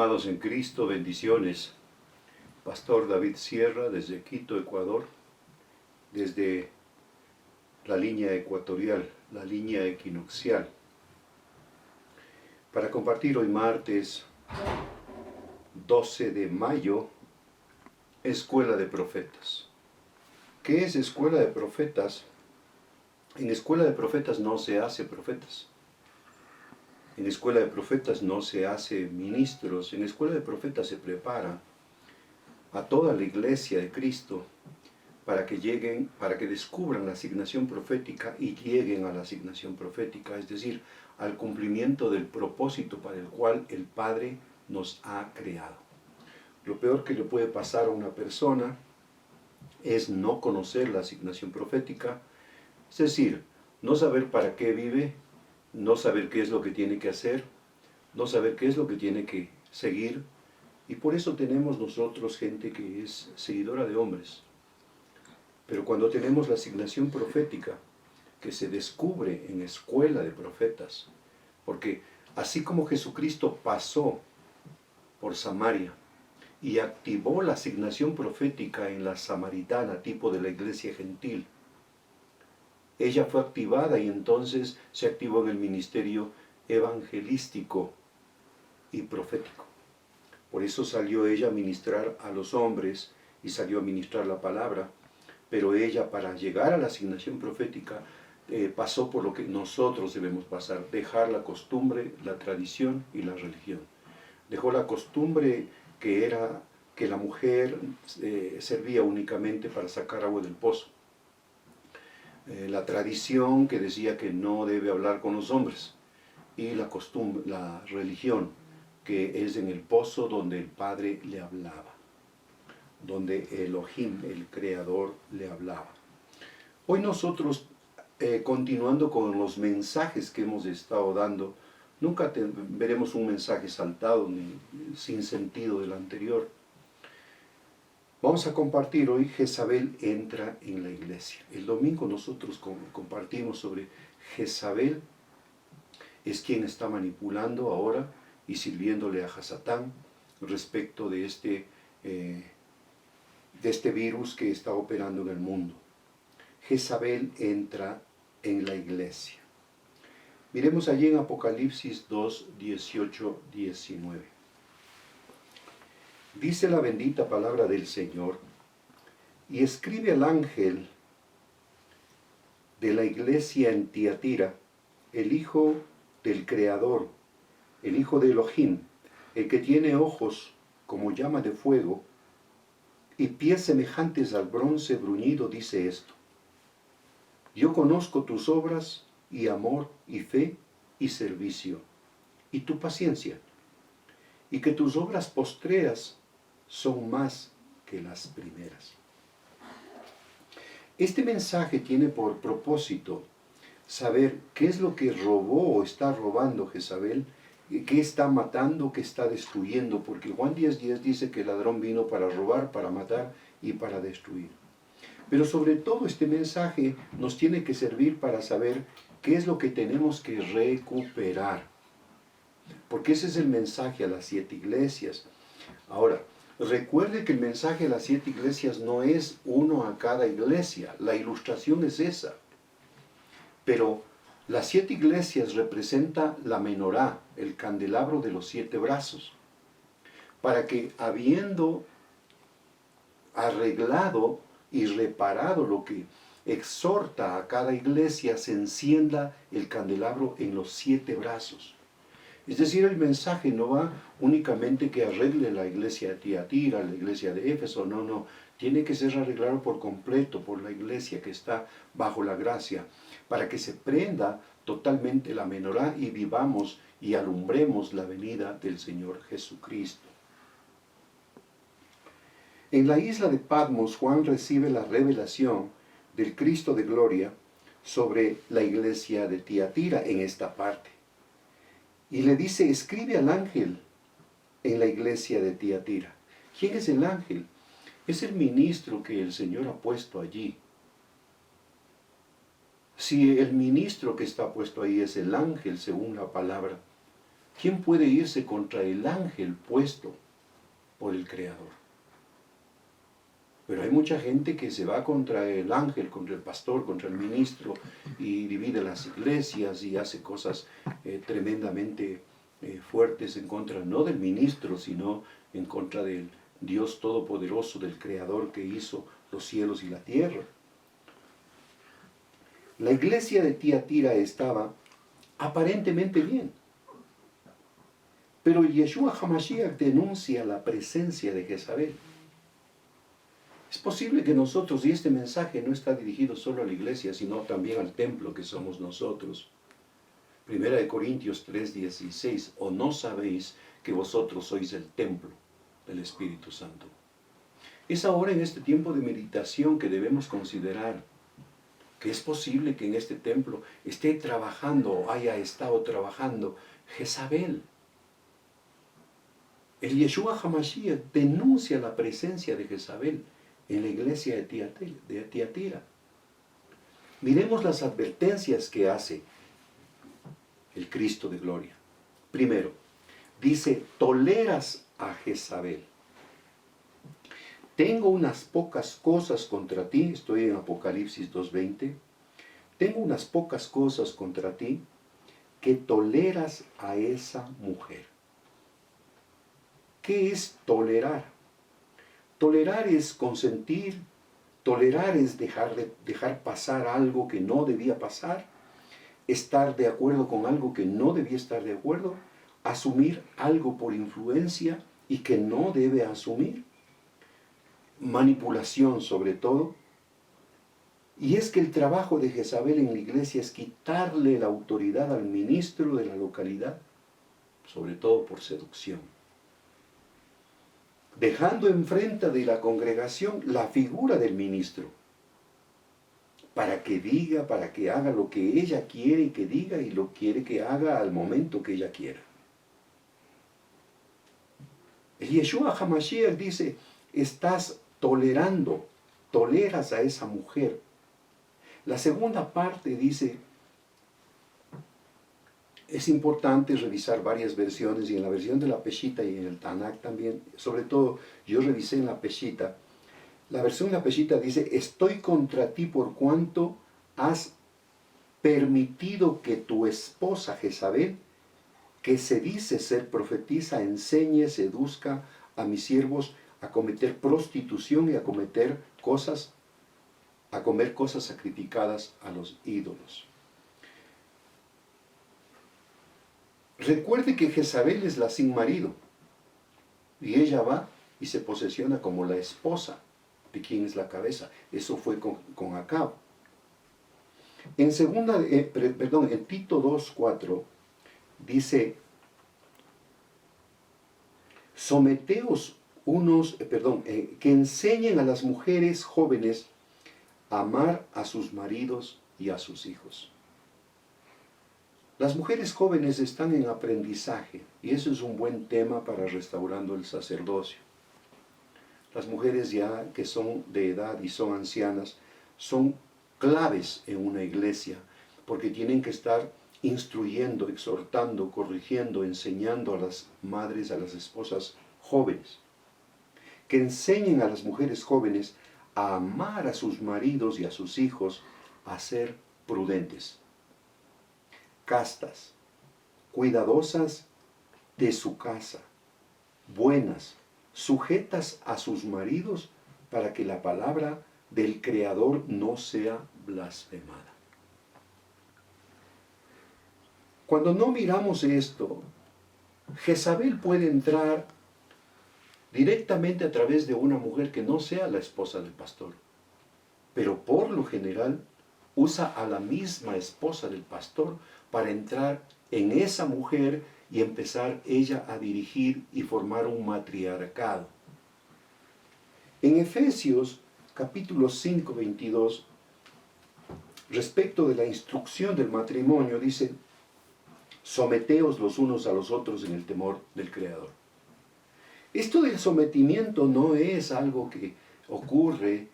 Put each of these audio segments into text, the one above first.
Amados en Cristo, bendiciones. Pastor David Sierra desde Quito, Ecuador, desde la línea ecuatorial, la línea equinoccial, para compartir hoy martes 12 de mayo, Escuela de Profetas. ¿Qué es Escuela de Profetas? En Escuela de Profetas no se hace profetas. En Escuela de Profetas no se hace ministros. En Escuela de Profetas se prepara a toda la iglesia de Cristo para que lleguen, para que descubran la asignación profética y lleguen a la asignación profética, es decir, al cumplimiento del propósito para el cual el Padre nos ha creado. Lo peor que le puede pasar a una persona es no conocer la asignación profética, es decir, no saber para qué vive, no saber qué es lo que tiene que hacer, no saber qué es lo que tiene que seguir, y por eso tenemos nosotros gente que es seguidora de hombres. Pero cuando tenemos la asignación profética, que se descubre en Escuela de Profetas, porque así como Jesucristo pasó por Samaria y activó la asignación profética en la samaritana, tipo de la iglesia gentil, ella fue activada y entonces se activó en el ministerio evangelístico y profético. Por eso salió ella a ministrar a los hombres y salió a ministrar la palabra, pero ella, para llegar a la asignación profética, pasó por lo que nosotros debemos pasar: dejar la costumbre, la tradición y la religión. Dejó la costumbre que era que la mujer servía únicamente para sacar agua del pozo. La tradición que decía que no debe hablar con los hombres, y la costumbre, la religión, que es en el pozo donde el Padre le hablaba, donde Elohim, el Creador, le hablaba. Hoy nosotros, continuando con los mensajes que hemos estado dando, nunca veremos un mensaje saltado ni sin sentido del anterior. Vamos a compartir hoy: Jezabel entra en la iglesia. El domingo nosotros compartimos sobre Jezabel, es quien está manipulando ahora y sirviéndole a Satán respecto de este virus que está operando en el mundo. Jezabel entra en la iglesia. Miremos allí en Apocalipsis 2, 18, 19. Dice la bendita palabra del Señor: y escribe al ángel de la iglesia en Tiatira, el Hijo del Creador, el Hijo de Elohim, el que tiene ojos como llama de fuego y pies semejantes al bronce bruñido, dice esto: yo conozco tus obras y amor y fe y servicio y tu paciencia, y que tus obras postreras son más que las primeras. Este mensaje tiene por propósito saber qué es lo que robó o está robando Jezabel, qué está matando, qué está destruyendo, porque Juan 10:10 dice que el ladrón vino para robar, para matar y para destruir. Pero sobre todo este mensaje nos tiene que servir para saber qué es lo que tenemos que recuperar, porque ese es el mensaje a las 7 iglesias. Ahora, recuerde que el mensaje a las 7 iglesias no es uno a cada iglesia, la ilustración es esa. Pero las 7 iglesias representa la menorá, el candelabro de los 7 brazos, para que, habiendo arreglado y reparado lo que exhorta a cada iglesia, se encienda el candelabro en los 7 brazos. Es decir, el mensaje no va únicamente que arregle la iglesia de Tiatira, la iglesia de Éfeso, no. Tiene que ser arreglado por completo por la iglesia que está bajo la gracia, para que se prenda totalmente la menorá y vivamos y alumbremos la venida del Señor Jesucristo. En la isla de Patmos, Juan recibe la revelación del Cristo de gloria sobre la iglesia de Tiatira en esta parte. Y le dice: escribe al ángel en la iglesia de Tiatira. ¿Quién es el ángel? Es el ministro que el Señor ha puesto allí. Si el ministro que está puesto ahí es el ángel, según la palabra, ¿Quién puede irse contra el ángel puesto por el Creador? Pero hay mucha gente que se va contra el ángel, contra el pastor, contra el ministro, y divide las iglesias y hace cosas tremendamente fuertes en contra, no del ministro, sino en contra del Dios Todopoderoso, del Creador que hizo los cielos y la tierra. La iglesia de Tiatira estaba aparentemente bien, pero Yeshua HaMashiach denuncia la presencia de Jezabel. Es posible que nosotros, y este mensaje no está dirigido solo a la iglesia, sino también al templo que somos nosotros. 1 Corintios 3:16, ¿o no sabéis que vosotros sois el templo del Espíritu Santo? Es ahora en este tiempo de meditación que debemos considerar que es posible que en este templo esté trabajando o haya estado trabajando Jezabel. El Yeshua HaMashiach denuncia la presencia de Jezabel en la iglesia de Tiatira. Miremos las advertencias que hace el Cristo de gloria. Primero, dice, toleras a Jezabel. Tengo unas pocas cosas contra ti, estoy en Apocalipsis 2:20. Tengo unas pocas cosas contra ti, que toleras a esa mujer. ¿Qué es tolerar? Tolerar es consentir, tolerar es dejar pasar algo que no debía pasar, estar de acuerdo con algo que no debía estar de acuerdo, asumir algo por influencia y que no debe asumir, manipulación sobre todo. Y es que el trabajo de Jezabel en la iglesia es quitarle la autoridad al ministro de la localidad, sobre todo por seducción, dejando enfrente de la congregación la figura del ministro, para que diga, para que haga lo que ella quiere que diga y lo quiere que haga al momento que ella quiera. El Yeshua HaMashiach dice, estás toleras a esa mujer. La segunda parte dice, es importante revisar varias versiones, y en la versión de la Peshita y en el Tanakh también, sobre todo yo revisé en la Peshita. La versión de la Peshita dice, estoy contra ti por cuanto has permitido que tu esposa Jezabel, que se dice ser profetisa, enseñe, seduzca a mis siervos a cometer prostitución y a comer cosas sacrificadas a los ídolos. Recuerde que Jezabel es la sin marido, y ella va y se posesiona como la esposa de quien es la cabeza. Eso fue con Acab. En Tito 2:4 dice, someteos que enseñen a las mujeres jóvenes a amar a sus maridos y a sus hijos. Las mujeres jóvenes están en aprendizaje, y eso es un buen tema para restaurando el sacerdocio. Las mujeres ya que son de edad y son ancianas son claves en una iglesia, porque tienen que estar instruyendo, exhortando, corrigiendo, enseñando a las madres, a las esposas jóvenes. Que enseñen a las mujeres jóvenes a amar a sus maridos y a sus hijos, a ser prudentes, castas, cuidadosas de su casa, buenas, sujetas a sus maridos, para que la palabra del Creador no sea blasfemada. Cuando no miramos esto, Jezabel puede entrar directamente a través de una mujer que no sea la esposa del pastor, pero por lo general usa a la misma esposa del pastor para entrar en esa mujer y empezar ella a dirigir y formar un matriarcado. En Efesios capítulo 5, 22, respecto de la instrucción del matrimonio, dice, someteos los unos a los otros en el temor del Creador. Esto del sometimiento no es algo que ocurre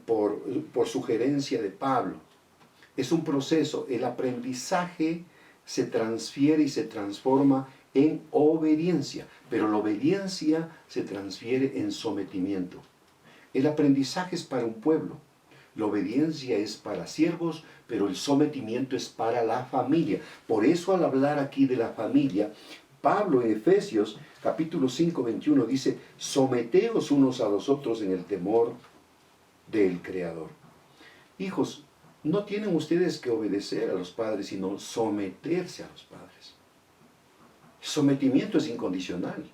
por sugerencia de Pablo. Es un proceso. El aprendizaje se transfiere y se transforma en obediencia, pero la obediencia se transfiere en sometimiento. El aprendizaje es para un pueblo, la obediencia es para siervos, pero el sometimiento es para la familia. Por eso al hablar aquí de la familia, Pablo en Efesios capítulo 5, 21 dice, someteos unos a los otros en el temor del Creador. Hijos, no tienen ustedes que obedecer a los padres, sino someterse a los padres. El sometimiento es incondicional.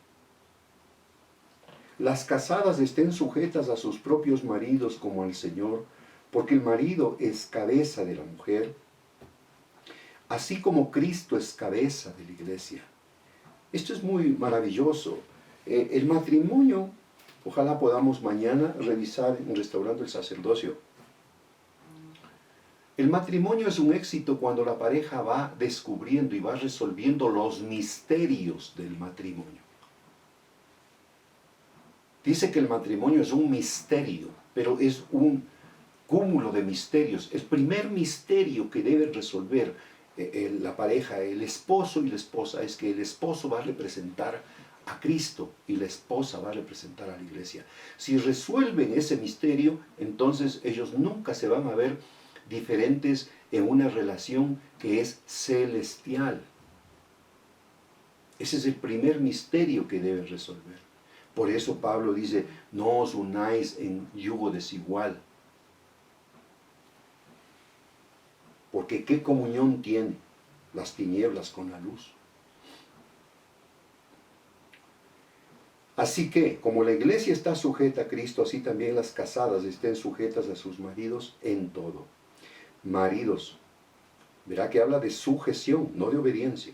Las casadas estén sujetas a sus propios maridos como al Señor, porque el marido es cabeza de la mujer, así como Cristo es cabeza de la iglesia. Esto es muy maravilloso. El matrimonio, ojalá podamos mañana revisar en Restaurando el Sacerdocio. El matrimonio es un éxito cuando la pareja va descubriendo y va resolviendo los misterios del matrimonio. Dice que el matrimonio es un misterio, pero es un cúmulo de misterios. El primer misterio que debe resolver la pareja, el esposo y la esposa, es que el esposo va a representar a Cristo y la esposa va a representar a la iglesia. Si resuelven ese misterio, entonces ellos nunca se van a ver diferentes en una relación que es celestial. Ese es el primer misterio que deben resolver. Por eso Pablo dice, no os unáis en yugo desigual. Porque ¿qué comunión tiene las tinieblas con la luz? Así que, como la iglesia está sujeta a Cristo, así también las casadas estén sujetas a sus maridos en todo. Maridos, verá que habla de sujeción, no de obediencia.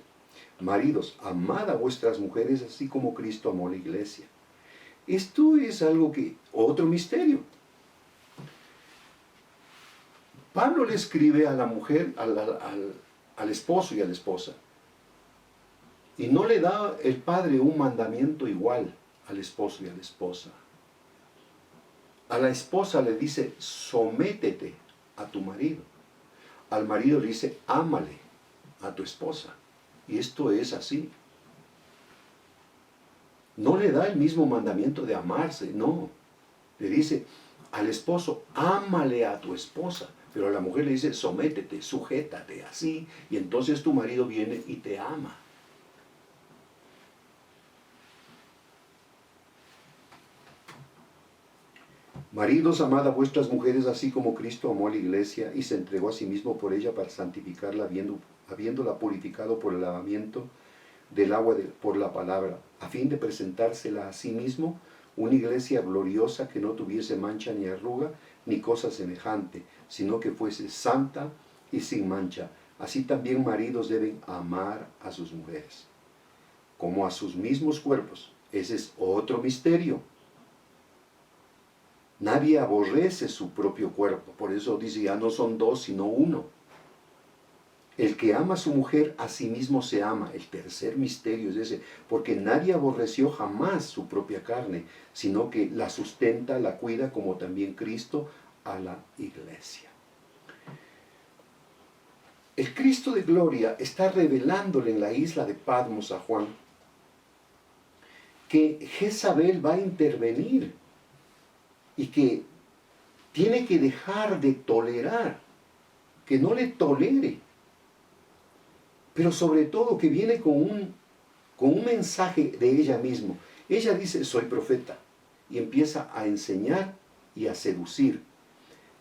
Maridos, amad a vuestras mujeres así como Cristo amó la iglesia. Esto es algo que, otro misterio. Pablo le escribe a la mujer, al esposo y a la esposa. Y no le da el padre un mandamiento igual al esposo y a la esposa. A la esposa le dice, sométete a tu marido. Al marido le dice, ámale a tu esposa. Y esto es así. No le da el mismo mandamiento de amarse, no. Le dice al esposo, ámale a tu esposa. Pero a la mujer le dice, sométete, sujétate, así. Y entonces tu marido viene y te ama. Maridos, amad a vuestras mujeres así como Cristo amó a la iglesia y se entregó a sí mismo por ella para santificarla, habiéndola purificado por el lavamiento del agua por la palabra, a fin de presentársela a sí mismo una iglesia gloriosa que no tuviese mancha ni arruga ni cosa semejante, sino que fuese santa y sin mancha. Así también maridos deben amar a sus mujeres, como a sus mismos cuerpos. Ese es otro misterio. Nadie aborrece su propio cuerpo, por eso dice, ya no son dos, sino uno. El que ama a su mujer, a sí mismo se ama. El tercer misterio es ese, porque nadie aborreció jamás su propia carne, sino que la sustenta, la cuida, como también Cristo a la iglesia. El Cristo de gloria está revelándole en la isla de Patmos a Juan que Jezabel va a intervenir y que tiene que dejar de tolerar, que no le tolere. Pero sobre todo que viene con un mensaje de ella misma. Ella dice, soy profeta. Y empieza a enseñar y a seducir.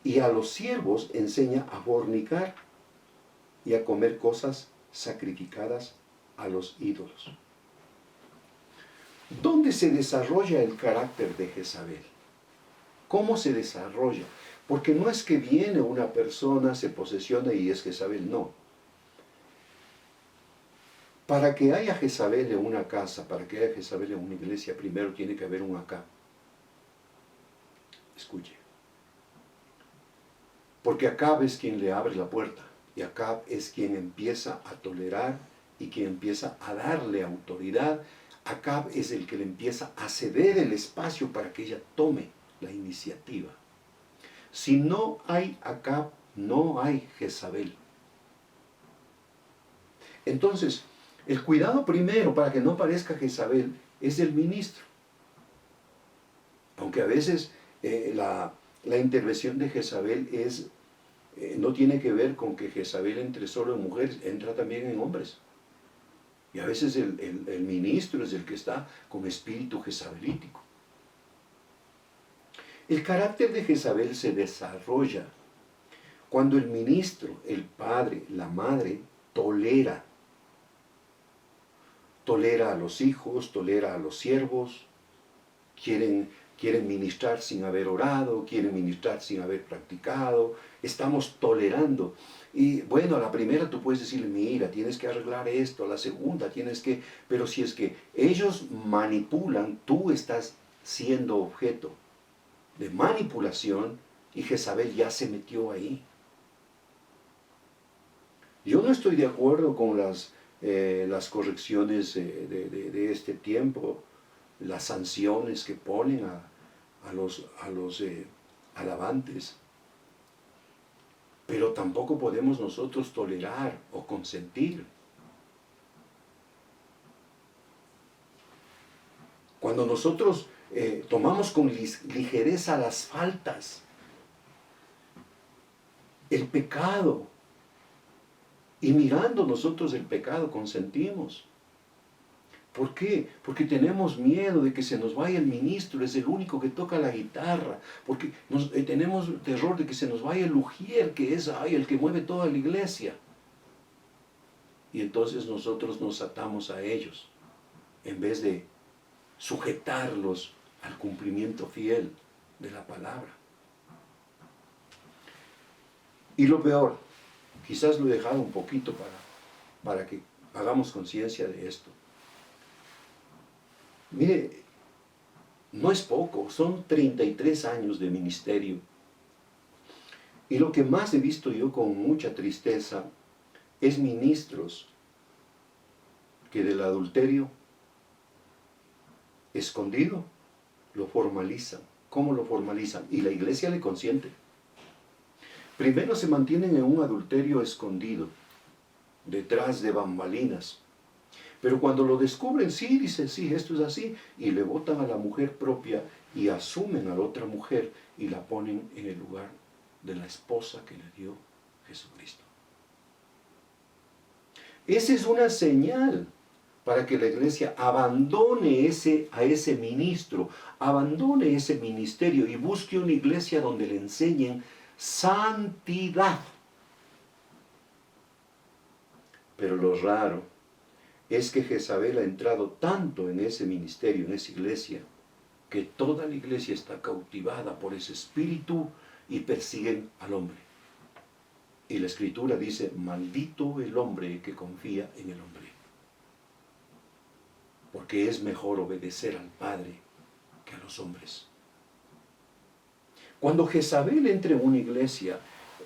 Y a los siervos enseña a fornicar y a comer cosas sacrificadas a los ídolos. ¿Dónde se desarrolla el carácter de Jezabel? ¿Cómo se desarrolla? Porque no es que viene una persona, se posesiona y es Jezabel, no. Para que haya Jezabel en una casa, para que haya Jezabel en una iglesia, primero tiene que haber un Acab. Escuche. Porque Acab es quien le abre la puerta. Y Acab es quien empieza a tolerar y quien empieza a darle autoridad. Acab es el que le empieza a ceder el espacio para que ella tome la iniciativa. Si no hay Acab, no hay Jezabel. Entonces, el cuidado primero para que no parezca Jezabel es el ministro. Aunque a veces la intervención de Jezabel no tiene que ver con que Jezabel entre solo en mujeres, entra también en hombres. Y a veces el ministro es el que está con espíritu jezabelítico. El carácter de Jezabel se desarrolla cuando el ministro, el padre, la madre, tolera a los hijos, tolera a los siervos, quieren ministrar sin haber orado, quieren ministrar sin haber practicado, estamos tolerando. Y bueno, a la primera tú puedes decirle, mira, tienes que arreglar esto, a la segunda tienes que... Pero si es que ellos manipulan, tú estás siendo objeto de manipulación y Jezabel ya se metió ahí. Yo no estoy de acuerdo con las correcciones de este tiempo, las sanciones que ponen a los alabantes. Pero tampoco podemos nosotros tolerar o consentir. Cuando nosotros tomamos con ligereza las faltas, el pecado, y mirando nosotros el pecado consentimos. ¿Por qué? Porque tenemos miedo de que se nos vaya el ministro, es el único que toca la guitarra, porque tenemos terror de que se nos vaya el ujier, que es el que mueve toda la iglesia. Y entonces nosotros nos atamos a ellos, en vez de sujetarlos al cumplimiento fiel de la palabra. Y lo peor, quizás lo he dejado un poquito para que hagamos conciencia de esto. Mire, no es poco, son 33 años de ministerio. Y lo que más he visto yo con mucha tristeza es ministros que del adulterio escondido lo formalizan. ¿Cómo lo formalizan? Y la iglesia le consiente. Primero se mantienen en un adulterio escondido, detrás de bambalinas. Pero cuando lo descubren, sí, dicen, sí, esto es así, y le botan a la mujer propia y asumen a la otra mujer y la ponen en el lugar de la esposa que le dio Jesucristo. Esa es una señal para que la iglesia abandone a ese ministro, abandone ese ministerio y busque una iglesia donde le enseñen santidad. Pero lo raro es que Jezabel ha entrado tanto en ese ministerio, en esa iglesia, que toda la iglesia está cautivada por ese espíritu y persiguen al hombre. Y la Escritura dice, maldito el hombre que confía en el hombre. Porque es mejor obedecer al Padre que a los hombres. Cuando Jezabel entra en una iglesia,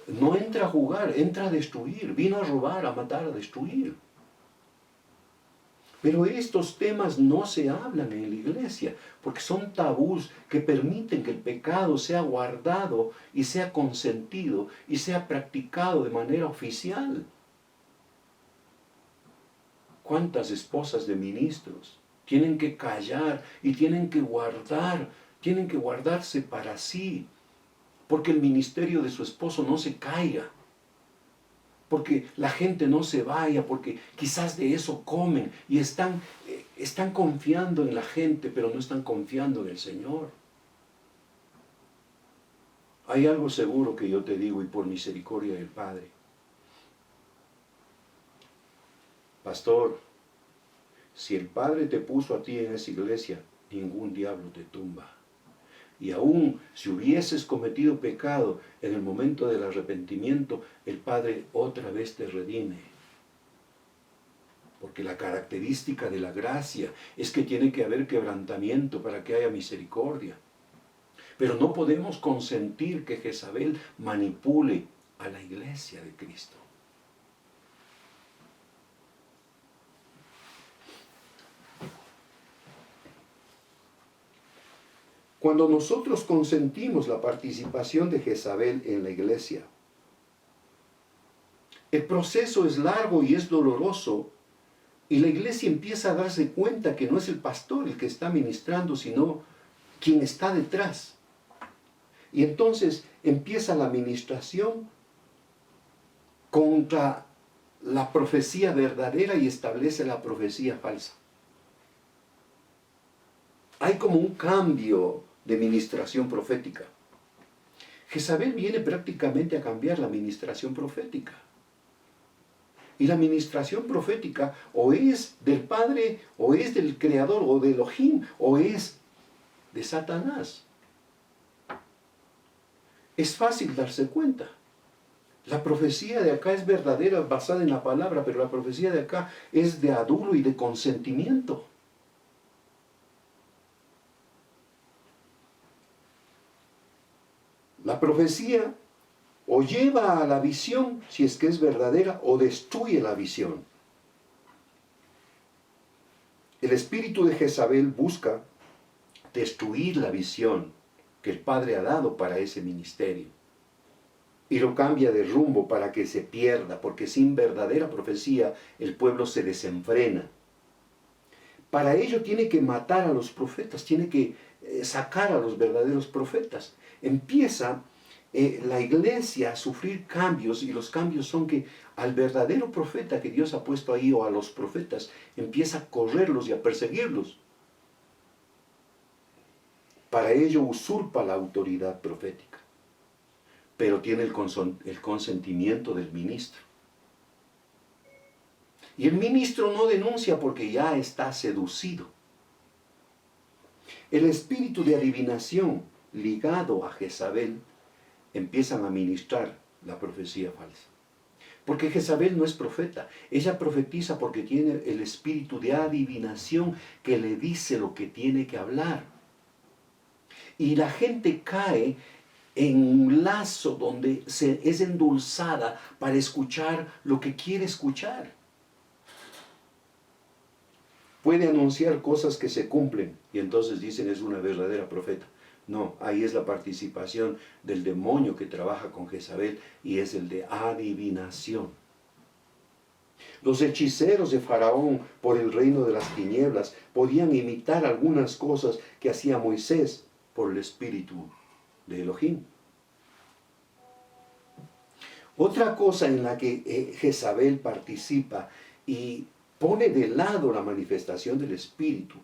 no entra a jugar, entra a destruir. Vino a robar, a matar, a destruir. Pero estos temas no se hablan en la iglesia, porque son tabús que permiten que el pecado sea guardado y sea consentido y sea practicado de manera oficial. ¿Cuántas esposas de ministros tienen que callar y tienen que guardarse para sí? Porque el ministerio de su esposo no se caiga, porque la gente no se vaya, porque quizás de eso comen y están confiando en la gente, pero no están confiando en el Señor. Hay algo seguro que yo te digo, y por misericordia del Padre. Pastor, si el Padre te puso a ti en esa iglesia, ningún diablo te tumba. Y aún si hubieses cometido pecado en el momento del arrepentimiento, el Padre otra vez te redime. Porque la característica de la gracia es que tiene que haber quebrantamiento para que haya misericordia. Pero no podemos consentir que Jezabel manipule a la iglesia de Cristo. Cuando nosotros consentimos la participación de Jezabel en la iglesia, El proceso es largo y es doloroso, y la iglesia empieza a darse cuenta que no es el pastor el que está ministrando, sino quien está detrás. Y entonces empieza la ministración contra la profecía verdadera y establece la profecía falsa. Hay como un cambio de ministración profética. Jezabel viene prácticamente a cambiar la ministración profética. Y la ministración profética o es del Padre, o es del Creador, o de Elohim, o es de Satanás. Es fácil darse cuenta. La profecía de acá es verdadera, basada en la palabra, pero la profecía de acá es de adulto y de consentimiento. La profecía o lleva a la visión, si es que es verdadera, o destruye la visión. El espíritu de Jezabel busca destruir la visión que el Padre ha dado para ese ministerio. Y lo cambia de rumbo para que se pierda, porque sin verdadera profecía el pueblo se desenfrena. Para ello tiene que matar a los profetas, tiene que sacar a los verdaderos profetas. Empieza la iglesia a sufrir cambios, y los cambios son que al verdadero profeta que Dios ha puesto ahí, o a los profetas, empieza a correrlos y a perseguirlos. Para ello usurpa la autoridad profética, pero tiene el consentimiento del ministro. Y el ministro no denuncia porque ya está seducido. El espíritu de adivinación ligado a Jezabel empiezan a ministrar la profecía falsa. Porque Jezabel no es profeta. Ella profetiza porque tiene el espíritu de adivinación que le dice lo que tiene que hablar. Y la gente cae en un lazo donde es endulzada para escuchar lo que quiere escuchar. Puede anunciar cosas que se cumplen y entonces dicen es una verdadera profeta. No, ahí es la participación del demonio que trabaja con Jezabel, y es el de adivinación. Los hechiceros de Faraón por el reino de las tinieblas podían imitar algunas cosas que hacía Moisés por el espíritu de Elohim. Otra cosa en la que Jezabel participa y pone de lado la manifestación del espíritu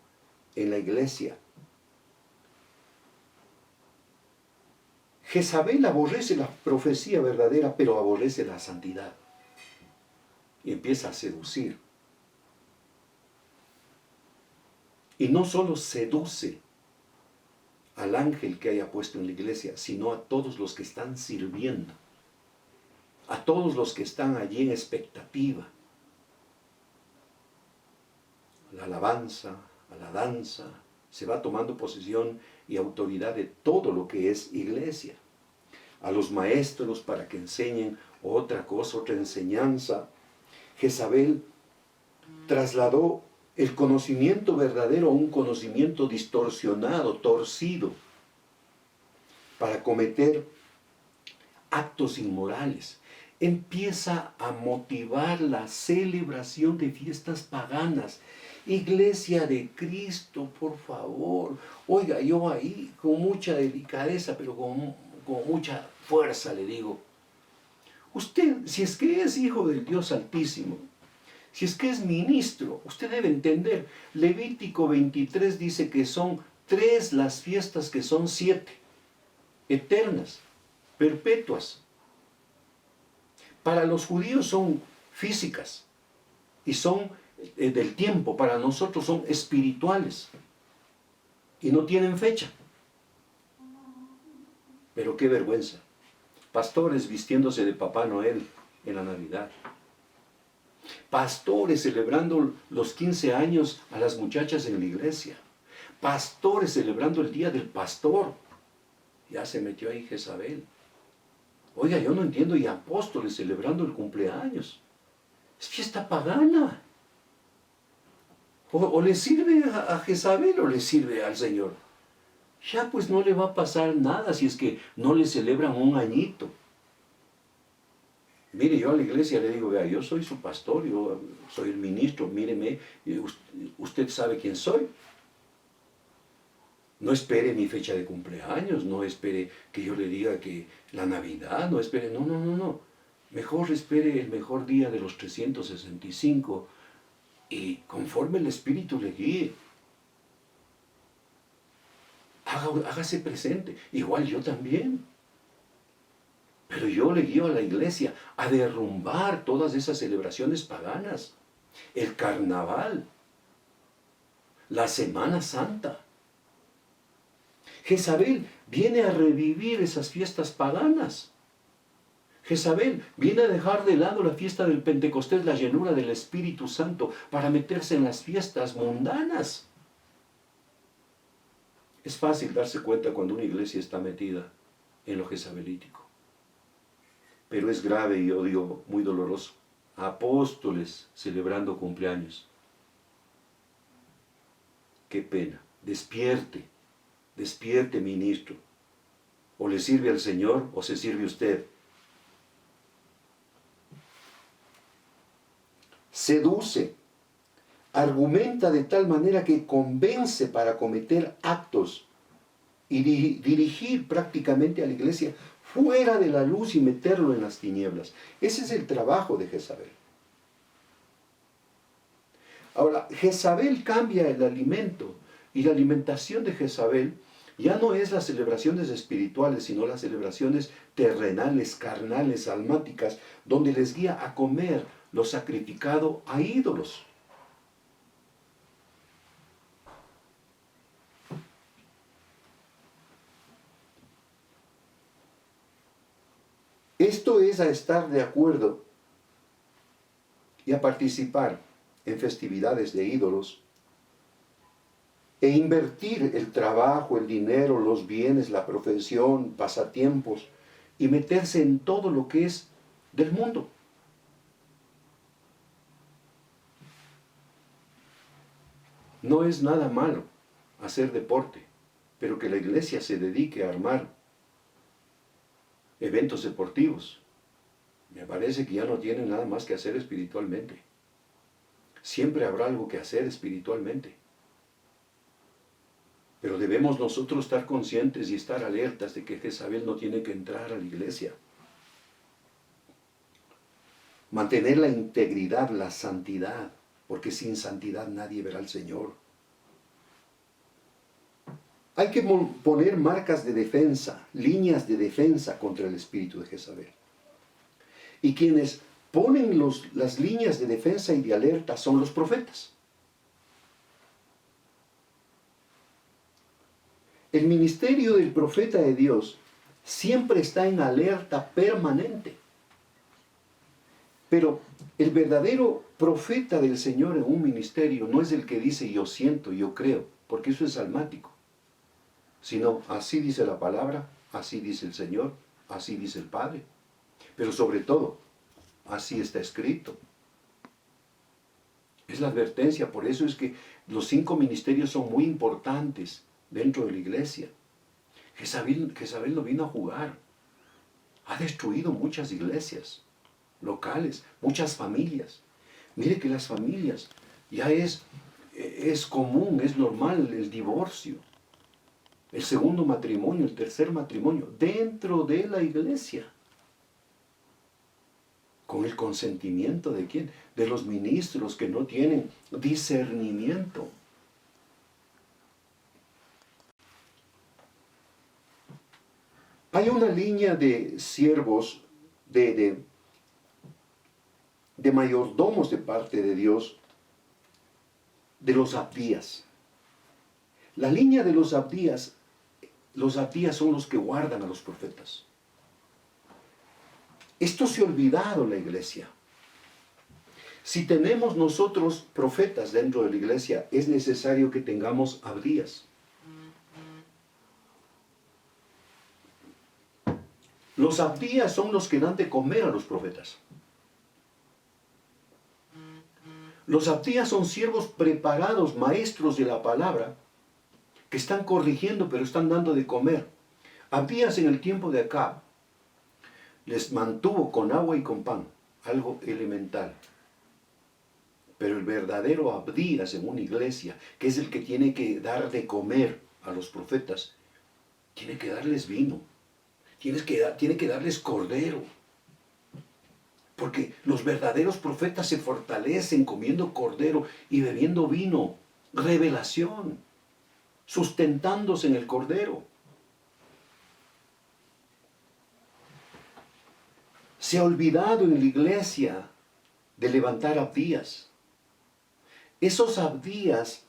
en la iglesia. Jezabel aborrece la profecía verdadera, pero aborrece la santidad. Y empieza a seducir. Y no solo seduce al ángel que haya puesto en la iglesia, sino a todos los que están sirviendo. A todos los que están allí en expectativa. A la alabanza, a la danza, se va tomando posesión y autoridad de todo lo que es iglesia. A los maestros para que enseñen otra cosa, otra enseñanza. Jezabel trasladó el conocimiento verdadero a un conocimiento distorsionado, torcido, para cometer actos inmorales. Empieza a motivar la celebración de fiestas paganas. Iglesia de Cristo, por favor. Oiga, yo ahí con mucha delicadeza, pero con mucha fuerza le digo, usted, si es que es hijo del Dios Altísimo, si es que es ministro, usted debe entender, Levítico 23 dice que son 3 las fiestas que son 7, eternas, perpetuas. Para los judíos son físicas y son del tiempo, para nosotros son espirituales y no tienen fecha. Pero qué vergüenza, pastores vistiéndose de Papá Noel en la Navidad, pastores celebrando los 15 años a las muchachas en la iglesia, pastores celebrando el día del pastor. Ya se metió ahí Jezabel. Oiga, yo no entiendo, y apóstoles celebrando el cumpleaños. Es fiesta pagana. O le sirve a Jezabel o le sirve al Señor. Ya pues no le va a pasar nada si es que no le celebran un añito. Mire, yo a la iglesia le digo, vea, yo soy su pastor, yo soy el ministro, míreme, usted sabe quién soy. No espere mi fecha de cumpleaños, no espere que yo le diga que la Navidad, no espere, no, no, no, no. Mejor espere el mejor día de los 365 y conforme el Espíritu le guíe, hágase presente. Igual yo también. Pero yo le guío a la iglesia a derrumbar todas esas celebraciones paganas. El carnaval, la Semana Santa. Jezabel viene a revivir esas fiestas paganas. Jezabel viene a dejar de lado la fiesta del Pentecostés, la llenura del Espíritu Santo, para meterse en las fiestas mundanas. Es fácil darse cuenta cuando una iglesia está metida en lo jezabelítico. Pero es grave y yo digo muy doloroso. Apóstoles celebrando cumpleaños. Qué pena. Despierte, despierte, ministro. O le sirve al Señor o se sirve usted. Seduce, argumenta de tal manera que convence para cometer actos y dirigir prácticamente a la iglesia fuera de la luz y meterlo en las tinieblas. Ese es el trabajo de Jezabel. Ahora, Jezabel cambia el alimento y la alimentación de Jezabel ya no es las celebraciones espirituales, sino las celebraciones terrenales, carnales, almáticas, donde les guía a comer lo sacrificado a ídolos. Esto es a estar de acuerdo y a participar en festividades de ídolos e invertir el trabajo, el dinero, los bienes, la profesión, pasatiempos y meterse en todo lo que es del mundo. No es nada malo hacer deporte, pero que la iglesia se dedique a armar eventos deportivos. Me parece que ya no tienen nada más que hacer espiritualmente. Siempre habrá algo que hacer espiritualmente. Pero debemos nosotros estar conscientes y estar alertas de que Jezabel no tiene que entrar a la iglesia. Mantener la integridad, la santidad, porque sin santidad nadie verá al Señor. Hay que poner marcas de defensa, líneas de defensa contra el espíritu de Jezabel. Y quienes ponen las líneas de defensa y de alerta son los profetas. El ministerio del profeta de Dios siempre está en alerta permanente. Pero el verdadero profeta del Señor en un ministerio no es el que dice yo siento, yo creo, porque eso es almático. Sino así dice la palabra, así dice el Señor, así dice el Padre. Pero sobre todo, así está escrito. Es la advertencia, por eso es que los 5 ministerios son muy importantes dentro de la iglesia. Jezabel no vino a jugar. Ha destruido muchas iglesias locales, muchas familias. Mire que las familias ya es común, es normal el divorcio, el segundo matrimonio, el tercer matrimonio, dentro de la iglesia. ¿Con el consentimiento de quién? De los ministros que no tienen discernimiento. Hay una línea de siervos, de mayordomos de parte de Dios, de los abdías. La línea de los abdías son los que guardan a los profetas. Esto se ha olvidado la iglesia. Si tenemos nosotros profetas dentro de la iglesia, es necesario que tengamos abdías. Los abdías son los que dan de comer a los profetas. Los abdías son siervos preparados, maestros de la palabra, que están corrigiendo, pero están dando de comer. Abdías en el tiempo de Acab Les mantuvo con agua y con pan, algo elemental. Pero el verdadero Abdías en una iglesia, que es el que tiene que dar de comer a los profetas, tiene que darles vino, tiene que darles cordero. Porque los verdaderos profetas se fortalecen comiendo cordero y bebiendo vino, revelación, sustentándose en el cordero. Se ha olvidado en la iglesia de levantar abdías. Esos abdías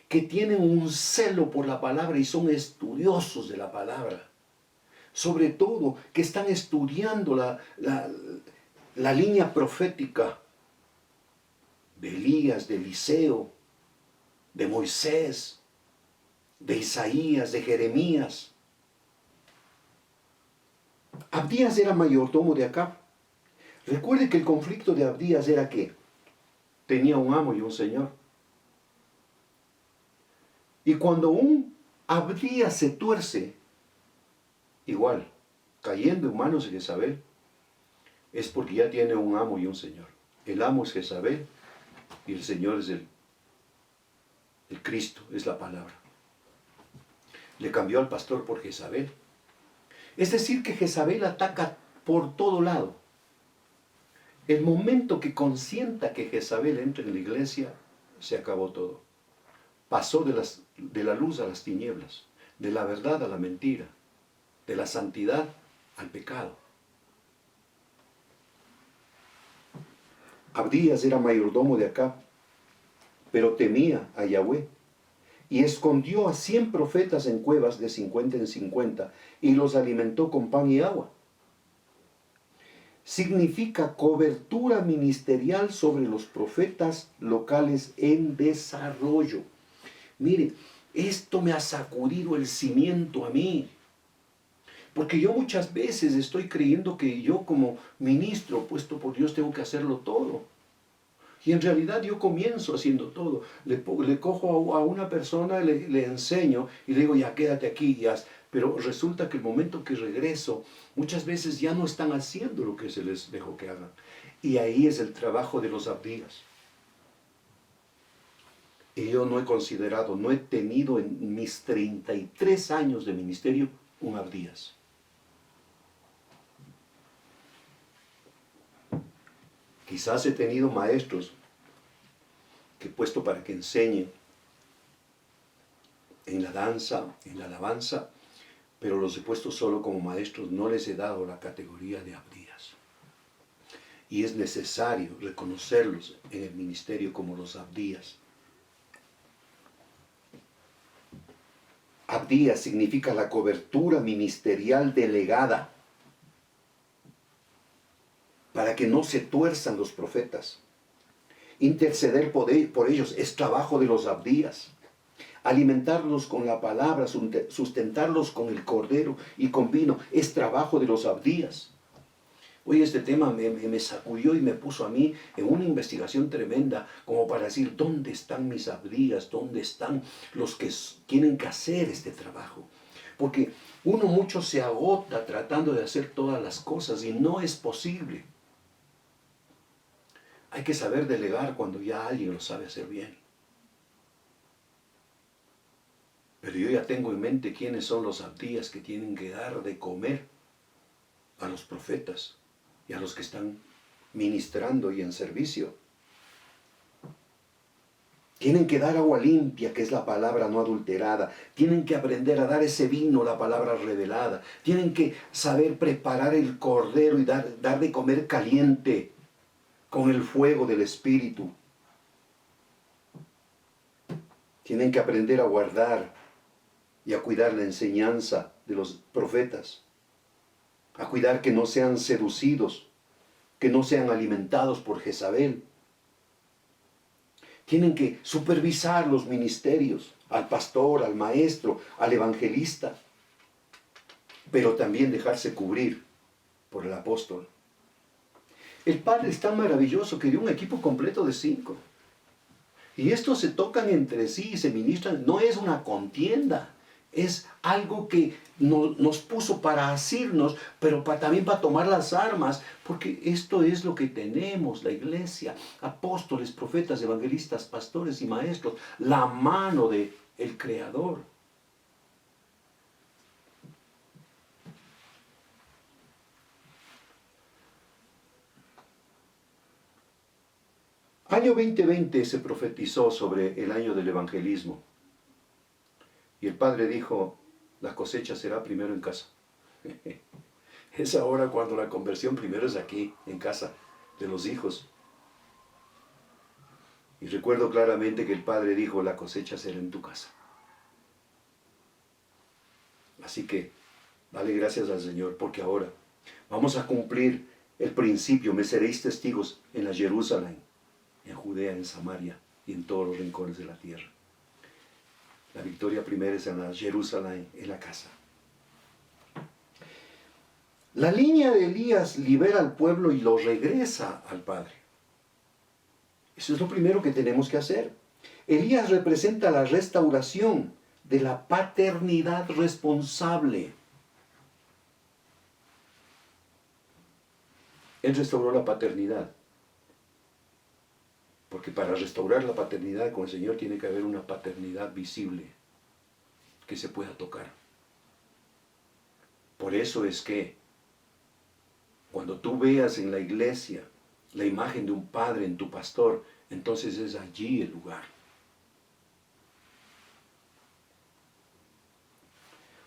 que tienen un celo por la palabra y son estudiosos de la palabra. Sobre todo que están estudiando la línea profética de Elías, de Eliseo, de Moisés, de Isaías, de Jeremías. Abdías era mayordomo de Acab. Recuerde que el conflicto de Abdías era que tenía un amo y un señor. Y cuando un Abdías se tuerce, igual, cayendo en manos de Jezabel, es porque ya tiene un amo y un señor. El amo es Jezabel y el señor es el Cristo, es la palabra. Le cambió al pastor por Jezabel. Es decir, que Jezabel ataca por todo lado. El momento que consienta que Jezabel entre en la iglesia, se acabó todo. Pasó de la luz a las tinieblas, de la verdad a la mentira, de la santidad al pecado. Abdías era mayordomo de Acab, pero temía a Yahweh, y escondió a 100 profetas en cuevas de 50 en 50, y los alimentó con pan y agua. Significa cobertura ministerial sobre los profetas locales en desarrollo. Mire, esto me ha sacudido el cimiento a mí. Porque yo muchas veces estoy creyendo que yo como ministro puesto por Dios tengo que hacerlo todo. Y en realidad yo comienzo haciendo todo. Le cojo a una persona, le enseño y le digo, ya quédate aquí, ya. Pero resulta que el momento que regreso, muchas veces ya no están haciendo lo que se les dejó que hagan. Y ahí es el trabajo de los abdías. Y yo no he considerado, no he tenido en mis 33 años de ministerio un abdías. Quizás he tenido maestros que he puesto para que enseñen en la danza, en la alabanza, pero los he puesto solo como maestros, no les he dado la categoría de abdías. Y es necesario reconocerlos en el ministerio como los abdías. Abdías significa la cobertura ministerial delegada para que no se tuerzan los profetas. Interceder por ellos es trabajo de los abdías. Alimentarlos con la palabra, sustentarlos con el cordero y con vino, es trabajo de los abdías. Hoy este tema me sacudió y me puso a mí en una investigación tremenda, como para decir, ¿dónde están mis abdías? ¿Dónde están los que tienen que hacer este trabajo? Porque uno mucho se agota tratando de hacer todas las cosas y no es posible. Hay que saber delegar cuando ya alguien lo sabe hacer bien. Pero yo ya tengo en mente quiénes son los abdías que tienen que dar de comer a los profetas y a los que están ministrando y en servicio. Tienen que dar agua limpia, que es la palabra no adulterada. Tienen que aprender a dar ese vino, la palabra revelada. Tienen que saber preparar el cordero y dar de comer caliente con el fuego del Espíritu. Tienen que aprender a guardar y a cuidar la enseñanza de los profetas. A cuidar que no sean seducidos, que no sean alimentados por Jezabel. Tienen que supervisar los ministerios, al pastor, al maestro, al evangelista, pero también dejarse cubrir por el apóstol. El Padre es tan maravilloso que dio un equipo completo de 5. Y estos se tocan entre sí y se ministran. No es una contienda, Es algo que nos puso para asirnos, pero también para tomar las armas, porque esto es lo que tenemos, la iglesia, apóstoles, profetas, evangelistas, pastores y maestros, la mano del Creador. Año 2020 se profetizó sobre el año del evangelismo. Y el Padre dijo, la cosecha será primero en casa. Es ahora cuando la conversión primero es aquí, en casa, de los hijos. Y recuerdo claramente que el Padre dijo, la cosecha será en tu casa. Así que, dale gracias al Señor, porque ahora vamos a cumplir el principio, me seréis testigos en la Jerusalén, en Judea, en Samaria y en todos los rincones de la tierra. La victoria primera es en la Jerusalén, en la casa. La línea de Elías libera al pueblo y lo regresa al Padre. Eso es lo primero que tenemos que hacer. Elías representa la restauración de la paternidad responsable. Él restauró la paternidad. Porque para restaurar la paternidad con el Señor tiene que haber una paternidad visible que se pueda tocar. Por eso es que cuando tú veas en la iglesia la imagen de un padre en tu pastor, entonces es allí el lugar.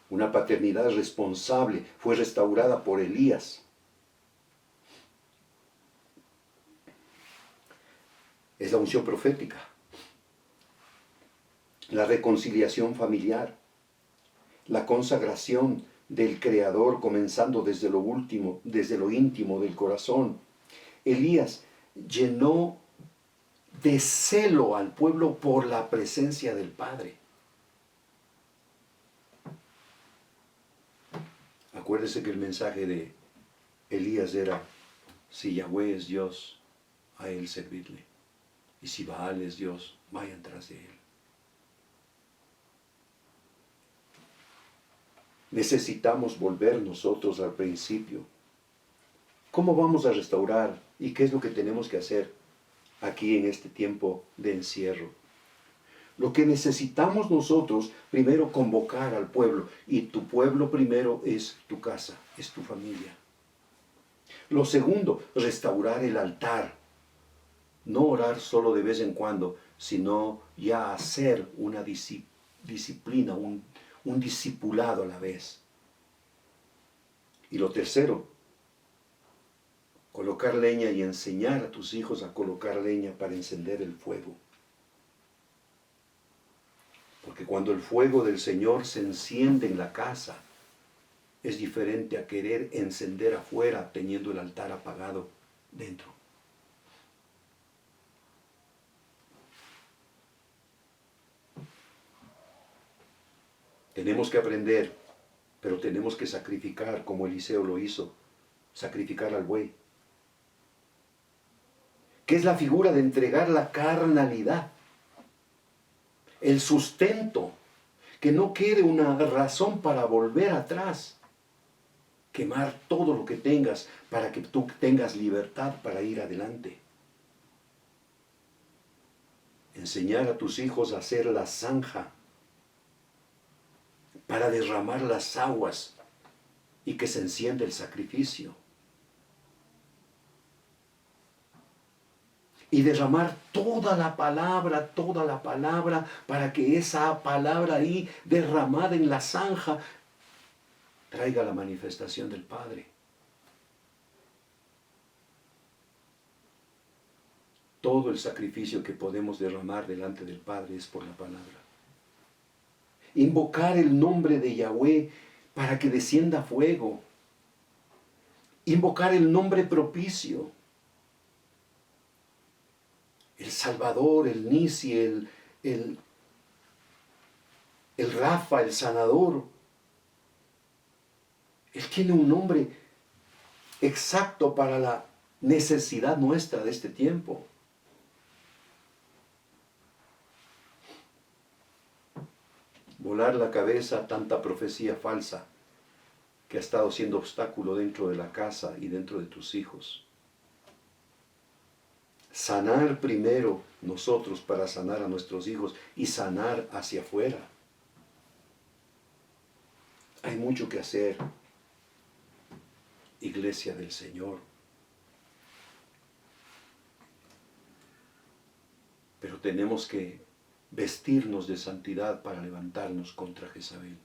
Una paternidad responsable fue restaurada por Elías. Es la unción profética, la reconciliación familiar, la consagración del Creador comenzando desde lo último, desde lo íntimo del corazón. Elías llenó de celo al pueblo por la presencia del Padre. Acuérdese que el mensaje de Elías era, si Yahweh es Dios, a Él servidle. Y si Baal es Dios, vayan tras de Él. Necesitamos volver nosotros al principio. ¿Cómo vamos a restaurar? ¿Y qué es lo que tenemos que hacer aquí en este tiempo de encierro? Lo que necesitamos nosotros, primero convocar al pueblo. Y tu pueblo primero es tu casa, es tu familia. Lo segundo, restaurar el altar. No orar solo de vez en cuando, sino ya hacer una disciplina, un discipulado a la vez. Y lo tercero, colocar leña y enseñar a tus hijos a colocar leña para encender el fuego. Porque cuando el fuego del Señor se enciende en la casa, es diferente a querer encender afuera teniendo el altar apagado dentro. Tenemos que aprender, pero tenemos que sacrificar como Eliseo lo hizo, sacrificar al buey. Que es la figura de entregar la carnalidad, el sustento, que no quede una razón para volver atrás. Quemar todo lo que tengas para que tú tengas libertad para ir adelante. Enseñar a tus hijos a hacer la zanja para derramar las aguas y que se encienda el sacrificio. Y derramar toda la palabra, para que esa palabra ahí derramada en la zanja traiga la manifestación del Padre. Todo el sacrificio que podemos derramar delante del Padre es por la palabra. Invocar el nombre de Yahweh para que descienda fuego. Invocar el nombre propicio. El Salvador, el Nisi, el Rafa, el Sanador. Él tiene un nombre exacto para la necesidad nuestra de este tiempo. volar la cabeza a tanta profecía falsa que ha estado siendo obstáculo dentro de la casa y dentro de tus hijos. Sanar primero nosotros para sanar a nuestros hijos y sanar hacia afuera. Hay mucho que hacer, Iglesia del Señor. Pero tenemos que vestirnos de santidad para levantarnos contra Jezabel.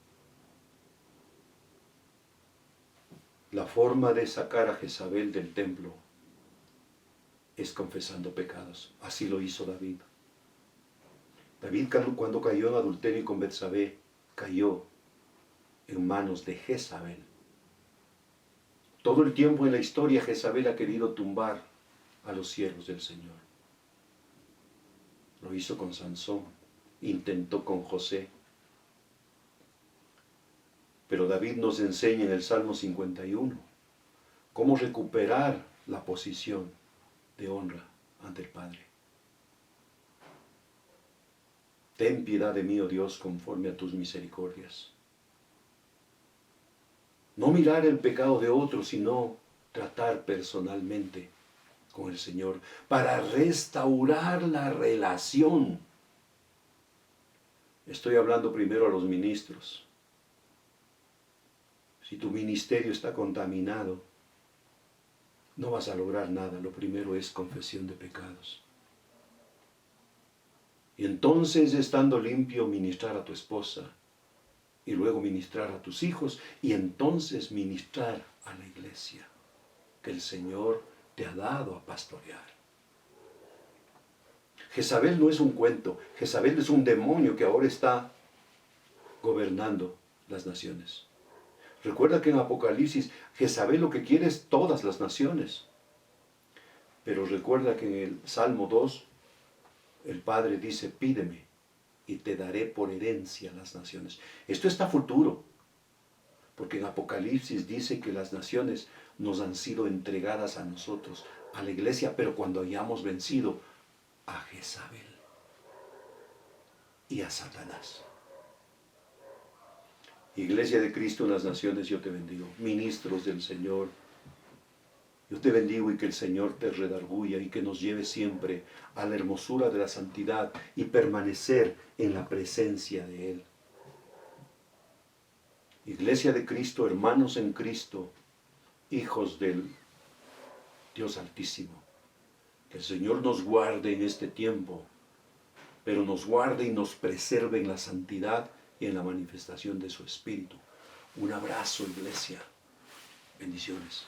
La forma de sacar a Jezabel del templo es confesando pecados. Así lo hizo David. David, cuando cayó en adulterio con Betsabé, cayó en manos de Jezabel. Todo el tiempo en la historia Jezabel ha querido tumbar a los siervos del Señor. Lo hizo con Sansón, intentó con José. Pero David nos enseña en el Salmo 51 cómo recuperar la posición de honra ante el Padre. Ten piedad de mí, oh Dios, conforme a tus misericordias. No mirar el pecado de otros, sino tratar personalmente con el Señor para restaurar la relación. Estoy hablando primero a los ministros. Si tu ministerio está contaminado, no vas a lograr nada. Lo primero es confesión de pecados. Y entonces, estando limpio, ministrar a tu esposa, y luego ministrar a tus hijos, y entonces ministrar a la iglesia que el Señor te ha dado a pastorear. Jezabel no es un cuento. Jezabel es un demonio que ahora está gobernando las naciones. Recuerda que en Apocalipsis Jezabel lo que quiere es todas las naciones. Pero recuerda que en el Salmo 2 el Padre dice: pídeme y te daré por herencia las naciones. Esto está futuro, porque en Apocalipsis dice que las naciones nos han sido entregadas a nosotros, a la iglesia, pero cuando hayamos vencido a Jezabel y a Satanás. Iglesia de Cristo en las naciones, yo te bendigo. Ministros del Señor, yo te bendigo, y que el Señor te redarguya y que nos lleve siempre a la hermosura de la santidad y permanecer en la presencia de Él. Iglesia de Cristo, hermanos en Cristo, hijos del Dios Altísimo, que el Señor nos guarde en este tiempo, pero nos guarde y nos preserve en la santidad y en la manifestación de su Espíritu. Un abrazo, iglesia. Bendiciones.